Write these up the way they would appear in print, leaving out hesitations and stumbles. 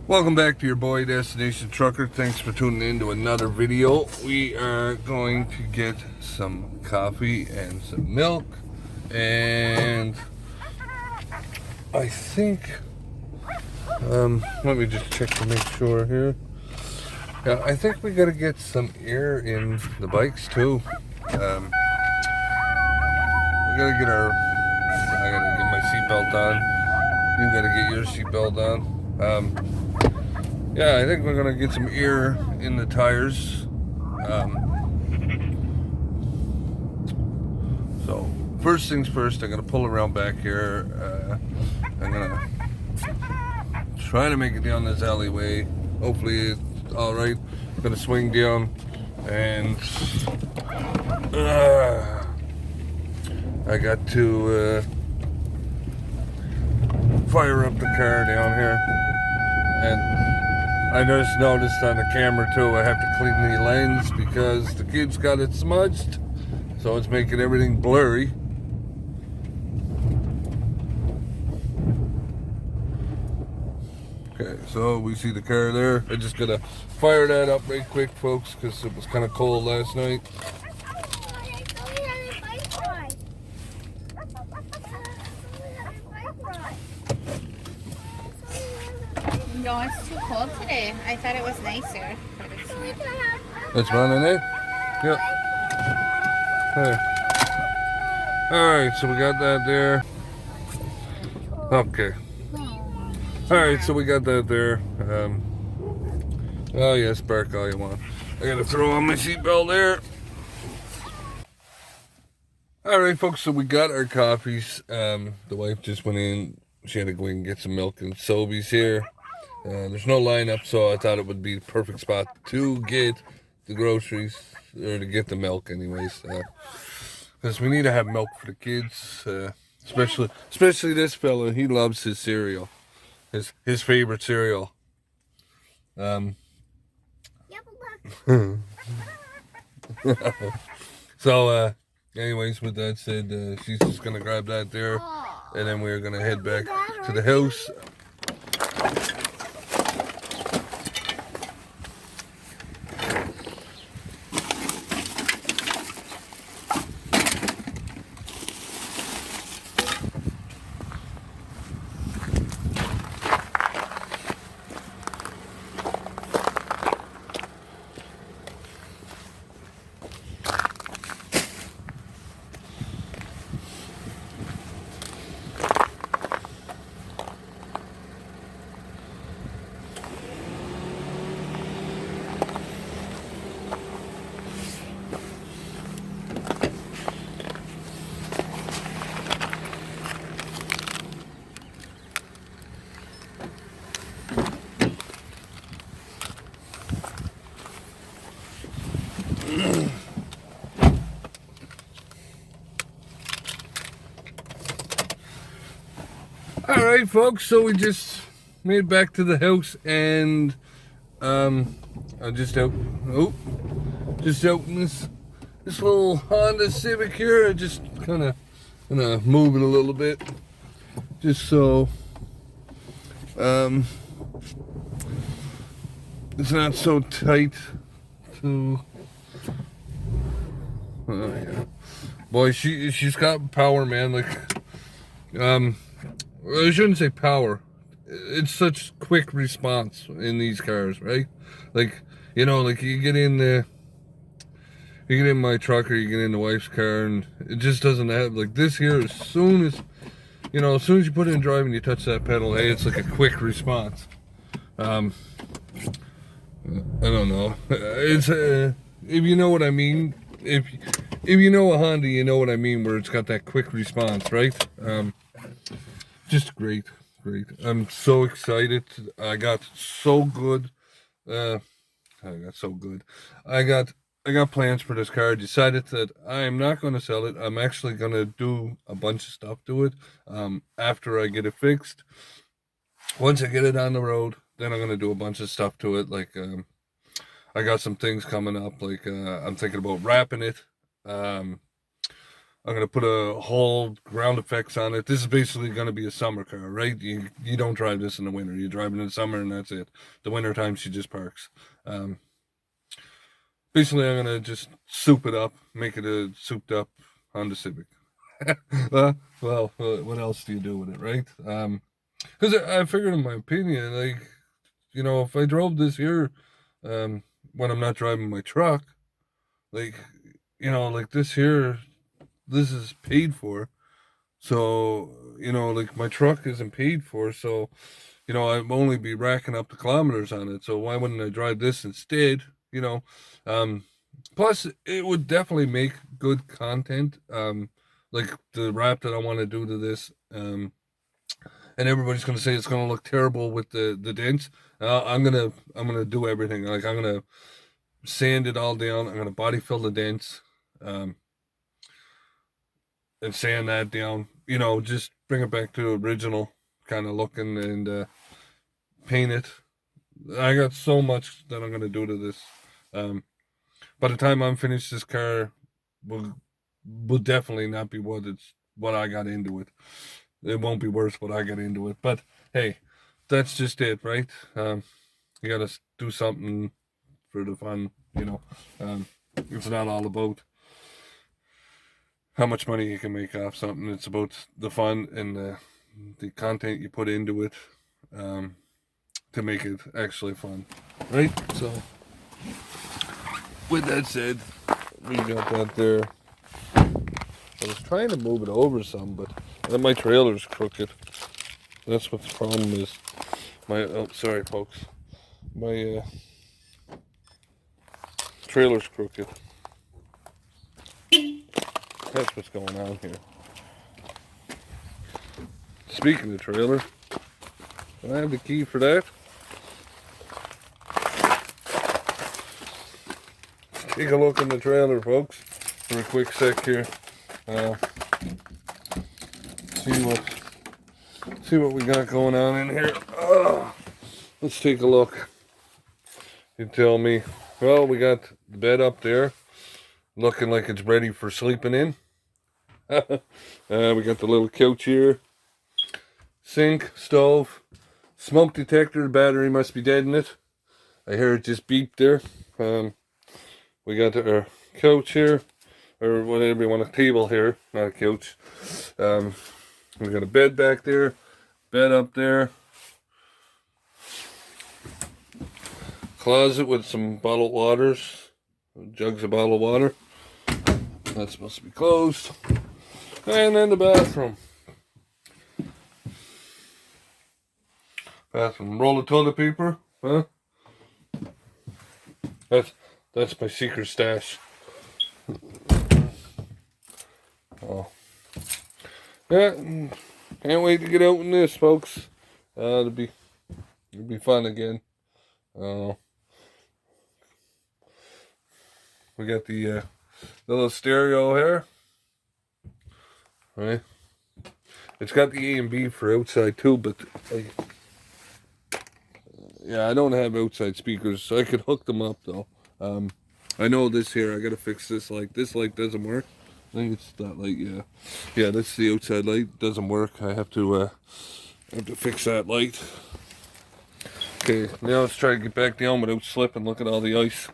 Welcome back to your boy Destination Trucker. Thanks for tuning in to another video. We are going to get some coffee and some milk, and I think let me just check to make sure here. Yeah, I think we gotta get some air in the bikes too. We gotta get our I gotta get my seatbelt on. You gotta get your seatbelt on. Yeah, I think we're gonna get some air in the tires. So first things first, I'm gonna pull around back here. I'm gonna try to make it down this alleyway. Hopefully it's all right. I'm gonna swing down, and I got to fire up the car down here, and I just noticed on the camera too, I have to clean the lens because the kids got it smudged, so it's making everything blurry. Okay, so we see the car there. I just gotta fire that up right quick, folks, because it was kind of cold last night. No, it's too cold today. I thought it was nicer, but it's not. It's running, eh? Yep. Okay. Alright, so we got that there. Okay. Alright, so we got that there. Oh yes, bark all you want. I gotta throw on my seatbelt there. Alright folks, so we got our coffees. The wife just went in. She had to go in and get some milk, and Sobeys here. There's no lineup, so I thought it would be the perfect spot to get the groceries, or to get the milk anyways. Because we need to have milk for the kids, especially this fella. He loves his cereal, his favorite cereal. So, anyways, with that said, she's just gonna grab that there, and then we're gonna head back to the house. Alright folks, so we just made it back to the house, and I just opened this little Honda Civic here. I just kinda gonna move it a little bit, just so it's not so tight to yeah. Boy, she's got power, man. Like I shouldn't say power. It's such quick response in these cars, right? Like, like you get in my truck, or you get in the wife's car, and it just doesn't have, like, this here. As soon as you put it in drive and you touch that pedal, hey, it's like a quick response. I don't know. It's if you know what I mean. If you know a Honda, you know what I mean, where it's got that quick response, right? Just great. I'm so excited. I got so good. I got plans for this car. I decided that I am not going to sell it. I'm actually going to do a bunch of stuff to it after I get it fixed. Once I get it on the road, then I'm going to do a bunch of stuff to it. Like I got some things coming up. Like I'm thinking about wrapping it. I'm gonna put a whole ground effects on it. This is basically gonna be a summer car, right? You don't drive this in the winter. You drive it in the summer, and that's it. The winter time, she just parks. Basically, I'm gonna just soup it up, make it a souped up Honda Civic. Well, what else do you do with it, right? Because I figured, in my opinion, like, you know, if I drove this here, when I'm not driving my truck, like, you know, like this here, this is paid for. So, you know, like my truck isn't paid for. So, you know, I'd only be racking up the kilometers on it. So why wouldn't I drive this instead? You know, plus it would definitely make good content. Like the wrap that I want to do to this. And everybody's gonna say it's gonna look terrible with the dents. I'm gonna do everything. Like I'm gonna sand it all down. I'm gonna body fill the dents, and sand that down. You know, just bring it back to original kind of looking, and paint it. I got so much that I'm gonna do to this. By the time I'm finished, this car will definitely not be what I got into it. It won't be worth what I got into it. But hey, that's just it, right? You gotta do something for the fun, you know. It's not all about how much money you can make off something. It's about the fun and the content you put into it, to make it actually fun, right? So, with that said, we got that there. I was trying to move it over some, but my trailer's crooked. That's what the problem is. Oh, sorry, folks. My trailer's crooked. That's what's going on here. Speaking of trailer, can I have the key for that? Take a look in the trailer, folks, for a quick sec here. See what we got going on in here. Let's take a look. You tell me. Well, we got the bed up there, looking like it's ready for sleeping in. We got the little couch here. Sink, stove, smoke detector. The battery must be dead in it. I hear it just beep there. We got our couch here, or whatever you want, a table here, not a couch. We got a bed back there, bed up there, closet with some bottled waters, jugs of bottled water. That's supposed to be closed. And then the bathroom. Roll of toilet paper, huh? That's my secret stash. Oh. Yeah, can't wait to get out in this, folks. It'll be fun again. We got the little stereo here. Right. It's got the A and B for outside too, but yeah, I don't have outside speakers, so I could hook them up though. I know this here, I gotta fix this light. This light doesn't work. I think it's that light, yeah. Yeah, that's the outside light. Doesn't work. I have to fix that light. Okay, now let's try to get back down without slipping. Look at all the ice.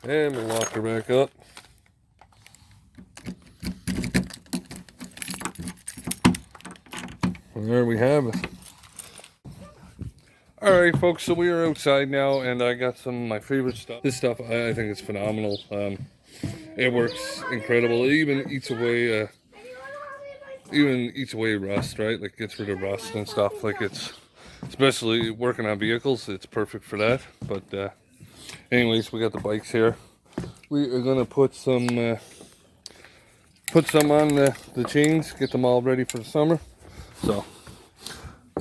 And we'll lock her back up. And there we have it. Alright folks, so we are outside now and I got some of my favorite stuff. This stuff, I think it's phenomenal. It works incredible. It even eats away rust, right? Like gets rid of rust and stuff. Like it's, especially working on vehicles, it's perfect for that. But anyways, we got the bikes here. We are gonna put some on the chains, get them all ready for the summer. So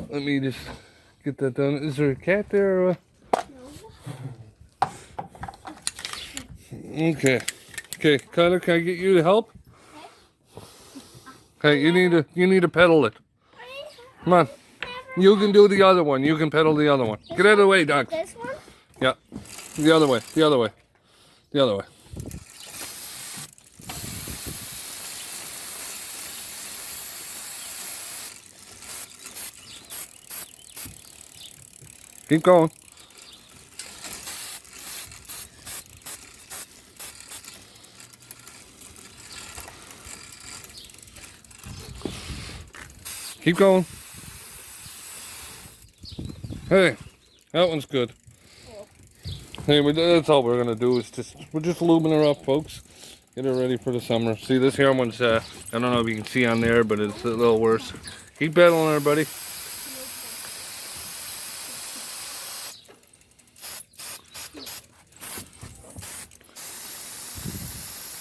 let me just get that done. Is there a cat there? Or no. Okay, Kyler, can I get you to help? Okay, you need to pedal it. Come on. You can do the other one. You can pedal the other one. Get out of the way, Doc. This one? Yeah. The other way. The other way. The other way. Keep going. Keep going. Hey, that one's good. Anyway, that's all we're gonna do is we're just lubing her up, folks. Get her ready for the summer. See, this here one's I don't know if you can see on there, but it's a little worse. Keep pedaling her, buddy.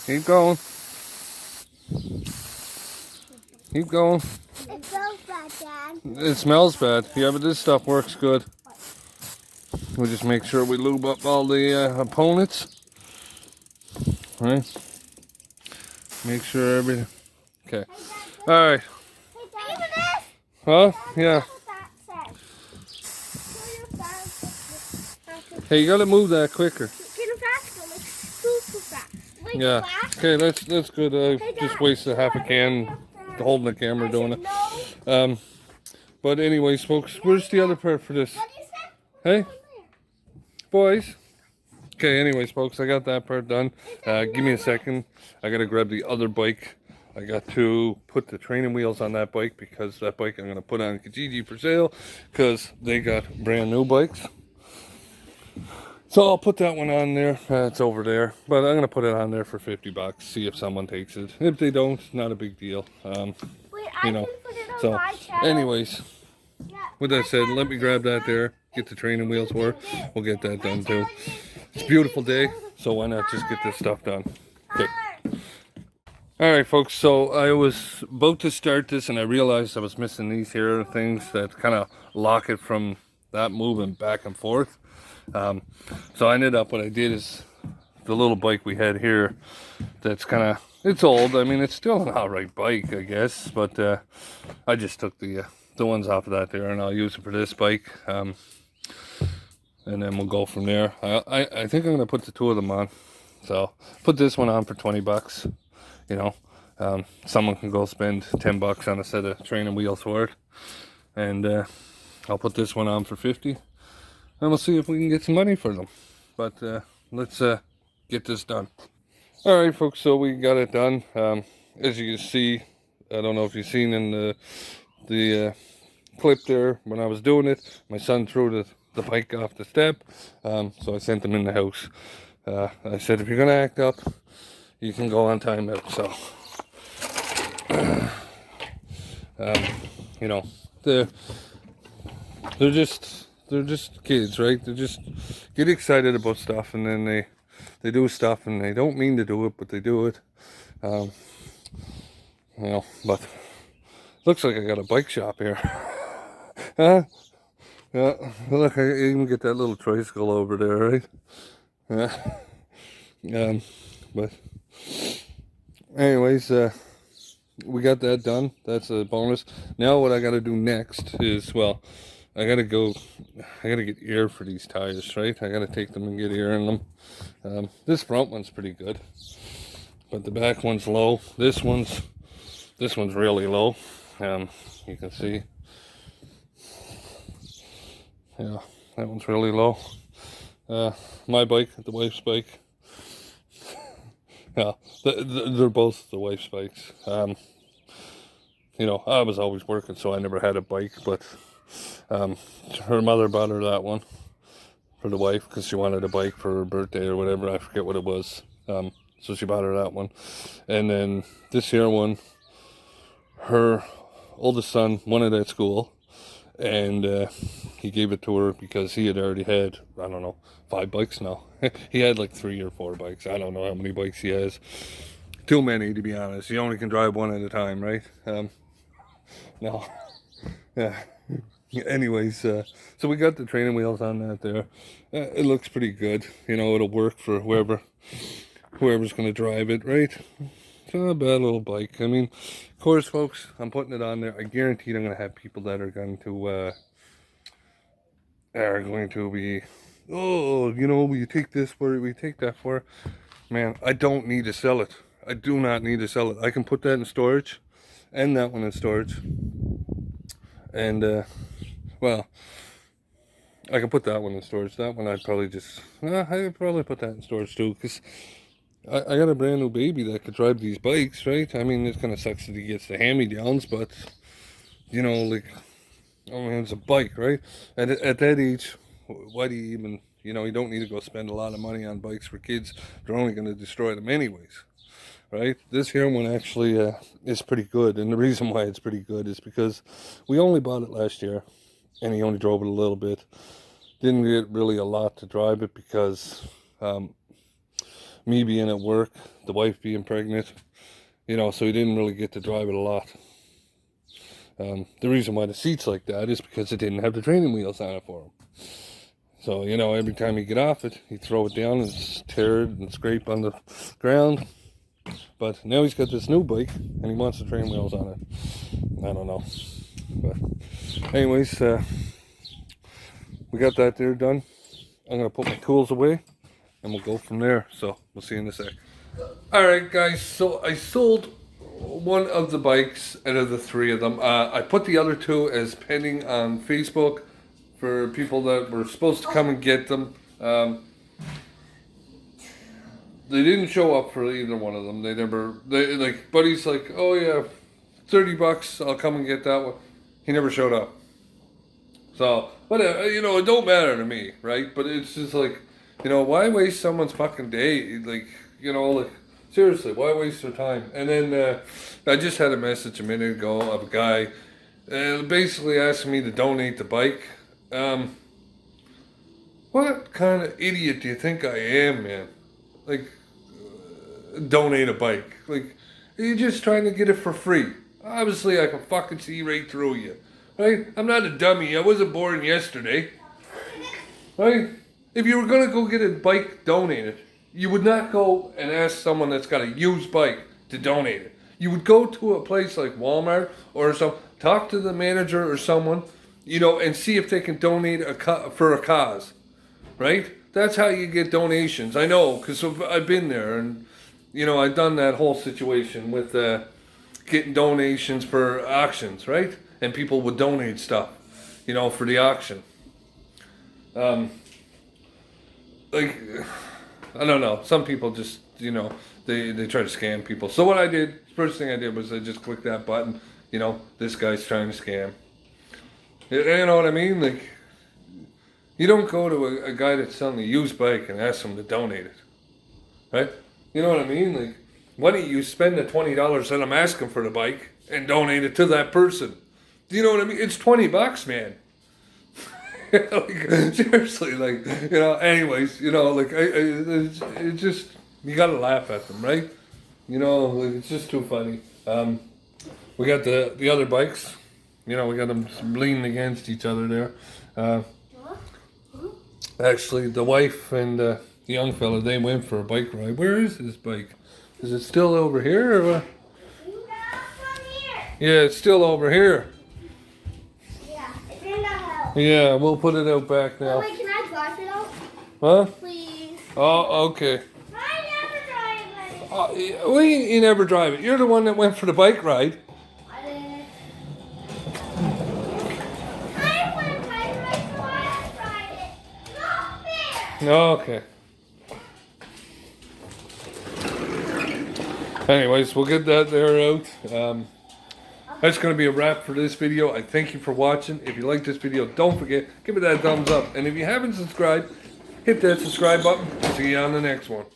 Keep going. Keep going. It smells bad, Dad. It smells bad. Yeah, but this stuff works good. We'll just make sure we lube up all the opponents. Right? Make sure everything. Okay. All right. Hey, Dad. Even this. Huh? Yeah. What that says. Hey, you gotta move that quicker. Get it fast, like super fast. Like Yeah. fast. Okay, that's good. I just wasted half a can holding the camera doing it. No. But anyways, folks, where's the other part for this? What do you say? Hey, boys. Okay, anyways, folks, I got that part done. Give me a second. I gotta grab the other bike. I got to put the training wheels on that bike because that bike I'm gonna put on Kijiji for sale because they got brand new bikes. So I'll put that one on there. It's over there, but I'm gonna put it on there for $50. See if someone takes it. If they don't, not a big deal. Wait, You know. can put it on So, my channel. anyways, Yeah. with that said, let me grab that there. Get the training wheels for it. We'll get that done too. It's a beautiful day, so why not just get this stuff done? Okay. All right, folks. So I was about to start this, and I realized I was missing these here things that kind of lock it from that moving back and forth. So I ended up, what I did is the little bike we had here that's kind of, it's old. I mean, it's still an alright bike, I guess, but I just took the ones off of that there, and I'll use it for this bike, and then we'll go from there. I think I'm gonna put the two of them on. So put this one on for $20. You know, someone can go spend $10 on a set of training wheels for it, and I'll put this one on for 50. And we'll see if we can get some money for them. But let's get this done. All right, folks, so we got it done. As you can see, I don't know if you've seen in the clip there, when I was doing it, my son threw the bike off the step, so I sent him in the house. I said, if you're going to act up, you can go on timeout. So, you know, they're just kids, right? They just get excited about stuff, and then they do stuff, and they don't mean to do it, but they do it. You know, but looks like I got a bike shop here. Huh? Yeah, look, I even get that little tricycle over there, right? Yeah. But anyways, we got that done. That's a bonus. Now what I got to do next is, well, I gotta get air for these tires, right? I gotta take them and get air in them. This front one's pretty good, but the back one's low. This one's really low. You can see, yeah, that one's really low. My bike, the wife's bike, yeah, they're both the wife's bikes. You know, I was always working, so I never had a bike, but her mother bought her that one for the wife because she wanted a bike for her birthday or whatever. I forget what it was. So she bought her that one. And then this here one, her oldest son wanted at school, and he gave it to her because he had already had, I don't know, 5 bikes now. He had like 3 or 4 bikes. I don't know how many bikes he has. Too many, to be honest. You only can drive one at a time, right? No. Yeah. Anyways, so we got the training wheels on that there. It looks pretty good. You know, it'll work for whoever's going to drive it, right? It's not a bad little bike. I mean, of course, folks, I'm putting it on there. I guarantee I'm going to have people that are going to be oh, you know, will you take this for it? Will you take that for it? Man, I don't need to sell it. I do not need to sell it. I can put that in storage and that one in storage. And, well, I can put that one in storage. That one I'd probably just, I'd probably put that in storage too, because I got a brand new baby that could drive these bikes, right? I mean, it kind of sucks that he gets the hand-me-downs, but, you know, like, I mean, it's a bike, right? At that age, why do you even, you know, you don't need to go spend a lot of money on bikes for kids. They're only going to destroy them anyways, right? This here one actually is pretty good. And the reason why it's pretty good is because we only bought it last year, and he only drove it a little bit. Didn't get really a lot to drive it because me being at work, the wife being pregnant, you know, so he didn't really get to drive it a lot. The reason why the seat's like that is because it didn't have the training wheels on it for him. So, you know, every time you get off it, you throw it down and tear it and scrape on the ground. But now he's got this new bike and he wants the training wheels on it. I don't know. But anyways, we got that there done. I'm going to put my tools away and we'll go from there. So we'll see you in a sec. Alright guys, so I sold one of the bikes out of the three of them. I put the other two as pending on Facebook for people that were supposed to come and get them. They didn't show up for either one of them. They like, buddy's like, oh yeah, $30, I'll come and get that one. He never showed up. So, but you know, it don't matter to me, right? But it's just like, you know, why waste someone's fucking day? Like, you know, like, seriously, why waste their time? And then I just had a message a minute ago of a guy basically asking me to donate the bike. What kind of idiot do you think I am, man? Like, donate a bike. Like, you're just trying to get it for free. Obviously, I can fucking see right through you. Right? I'm not a dummy. I wasn't born yesterday. Right? If you were going to go get a bike donated, you would not go and ask someone that's got a used bike to donate it. You would go to a place like Walmart or something, talk to the manager or someone, you know, and see if they can donate for a cause. Right? That's how you get donations. I know, because I've been there, and, you know, I've done that whole situation with getting donations for auctions, right? And people would donate stuff, you know, for the auction. Like, I don't know. Some people just, you know, they try to scam people. So what I did, first thing I did was I just clicked that button. You know, this guy's trying to scam. You know what I mean? Like, you don't go to a guy that's selling a used bike and ask him to donate it, right? You know what I mean? Like, why don't you spend the $20 that I'm asking for the bike and donate it to that person? Do you know what I mean? It's $20, man. Like, seriously, like, you know, anyways, you know, like, it's just, you gotta laugh at them, right? You know, like, it's just too funny. We got the other bikes, you know, we got them leaning against each other there. Actually, the wife and the young fella, they went for a bike ride. Where is his bike? Is it still over here or what? Yeah, it's still over here. Yeah, it's in the house. Yeah, we'll put it out back now. Oh, wait, can I drive it out? Huh? Please. Oh, okay. I never drive it. Well, you never drive it. You're the one that went for the bike ride. I didn't. I went bike ride, so I tried it. Not fair. Okay. Anyways, we'll get that there out. That's going to be a wrap for this video. I thank you for watching. If you like this video, don't forget, give it that thumbs up. And if you haven't subscribed, hit that subscribe button. See you on the next one.